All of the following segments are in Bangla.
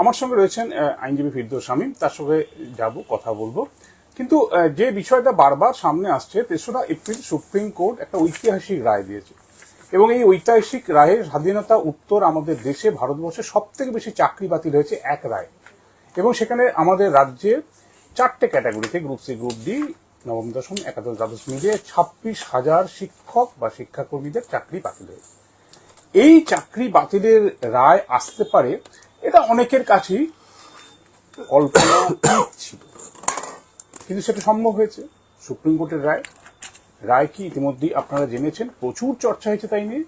আমার সঙ্গে রয়েছেন আইনজীবী ফিরদৌস শামীম, তার সঙ্গে যাব, কথা বলবো। কিন্তু যে বিষয়টা বারবার সামনে আসছে, 3রা এপ্রিল সুপ্রিম কোর্ট একটা ঐতিহাসিক রায় দিয়েছে, এবং এই ঐতিহাসিক রায়ের স্বাধীনতা উত্তর আমাদের দেশে, ভারতবর্ষে সব থেকে বেশি চাকরি বাতিল হয়েছে এক রায়। এবং সেখানে আমাদের রাজ্যে 4টে ক্যাটাগরিতে, গ্রুপ সি, গ্রুপ ডি, নবম দশম, একাদশ দ্বাদশ মিলিয়ে 26,000 শিক্ষক বা শিক্ষাকর্মীদের চাকরি বাতিল হয়েছে। এই চাকরি বাতিলের রায় আসতে পারে, এটা অনেকের কাছেই কল্পনা ছিল, কিন্তু সেটা সম্ভব হয়েছে। সুপ্রিম কোর্টের রায় কি ইতিমধ্যেই আপনারা জেনেছেন, প্রচুর চর্চা হয়েছে তাই নিয়ে।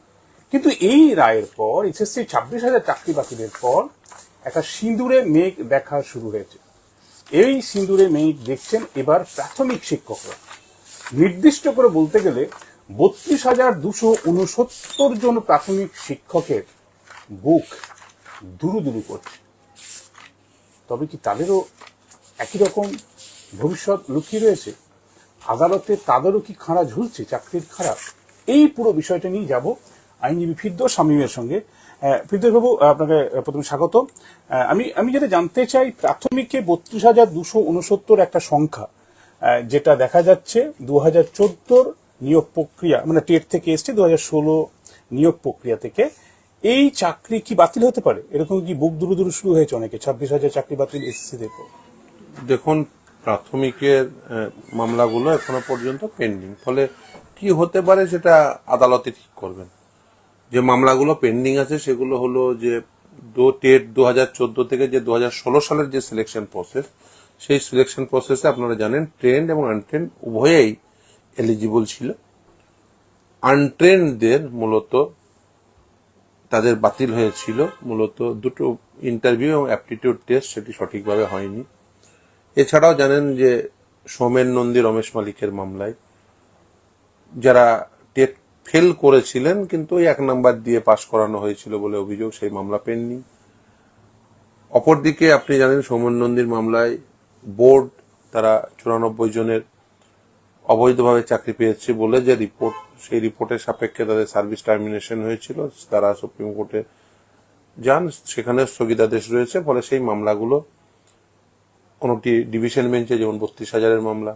কিন্তু এই রায়ের পর, এসএসসি 26,000 চাকরি বাতিলের পর একটা সিঁদুরে মেঘ দেখা শুরু হয়েছে। এই সিঁদুরে মেঘ দেখছেন এবার প্রাথমিক শিক্ষকরা। নির্দিষ্ট করে বলতে গেলে 32,269 জন প্রাথমিক শিক্ষকের বুক দুরু দুরু করছে। তবে কি তাদেরও একই রকম ভবিষ্যৎ লুকিয়ে রয়েছে? আদালতে তাদেরও কি খাঁড়া ঝুলছে, চাকরির খাঁড়া? এই পুরো বিষয়টা নিয়ে যাব আইনজীবী ফিরদৌস শামীমের সঙ্গে। ফিরদৌস বাবু, আপনাকে প্রথমে স্বাগত। আমি যেটা জানতে চাই, প্রাথমিকে 32,269 একটা সংখ্যা, যেটা দেখা যাচ্ছে 2014 নিয়োগ প্রক্রিয়া, মানে টেট থেকে এসছে, 2016 নিয়োগ প্রক্রিয়া থেকে। এই চাকরি কি বাতিল হতে পারে? এরকম কি বুক দুরু দুরু শুরু হয়েছে অনেকে, 26,000 চাকরি বাতিল এসএসসিদের পর? দেখুন, প্রাথমিকের মামলাগুলো এখনো পর্যন্ত পেন্ডিং, ফলে কি হতে পারে সেটা আদালতে ঠিক করবেন। যে মামলাগুলো পেন্ডিং আছে সেগুলো হলো যে টেট 2014 থেকে যে 2016 সালের যে সিলেকশন প্রসেস, সেই সিলেকশন প্রসেসে আপনারা জানেন ট্রেন্ড এবং আনট্রেন্ড উভয়েই এলিজিবল ছিল। আনট্রেন্ডদের মূলত তাদের বাতিল হয়েছিল, মূলত দুটো ইন্টারভিউ এবং অ্যাপটিটিউড টেস্ট সেটি সঠিকভাবে হয়নি। এছাড়াও জানেন যে সোমেন নন্দী, রমেশ মালিকের মামলায় যারা টেট ফেল করেছিলেন কিন্তু ওই 1 নাম্বার দিয়ে পাশ করানো হয়েছিল বলে অভিযোগ, সেই মামলা পেন্ডিং। অপরদিকে আপনি জানেন সোমেন নন্দীর মামলায় বোর্ড তারা 94 জনের অবৈধভাবে চাকরি পেয়েছে বলে যে রিপোর্ট, সেই রিপোর্টের সাপেক্ষে তাদের সার্ভিস টার্মিনেশন হয়েছিল। তারা সুপ্রিম কোর্টে যান, সেখানে স্থগিতাদেশ রয়েছে। ফলে সেই মামলাগুলো কোনটি ডিভিশন বেঞ্চে, যেমন 32,000-এর মামলা,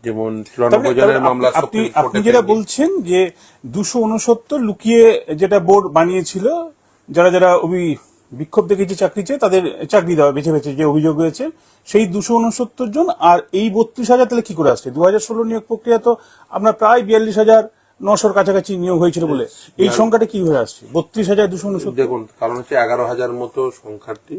যেমন 94 জনের মামলা। আপনি যেটা বলছেন যে 269 লুকিয়ে যেটা বোর্ড বানিয়েছিল, যারা যারা বিক্ষোভ দেখেছে চাকরি চেয়ে, তাদের চাকরি দেওয়া বেছে বেছে যে অভিযোগ রয়েছে, সেই 269 জন। আর এই 32,000 তাহলে কি করে আসছে? 2016 নিয়োগ প্রক্রিয়া তো আপনার প্রায় 42,900-র কাছাকাছি নিয়োগ হয়েছিল বলে, এই সংখ্যাটা কি হয়ে আসছে 32,269? দেখুন, কারণ হচ্ছে 11,000 মতো সংখ্যার্থী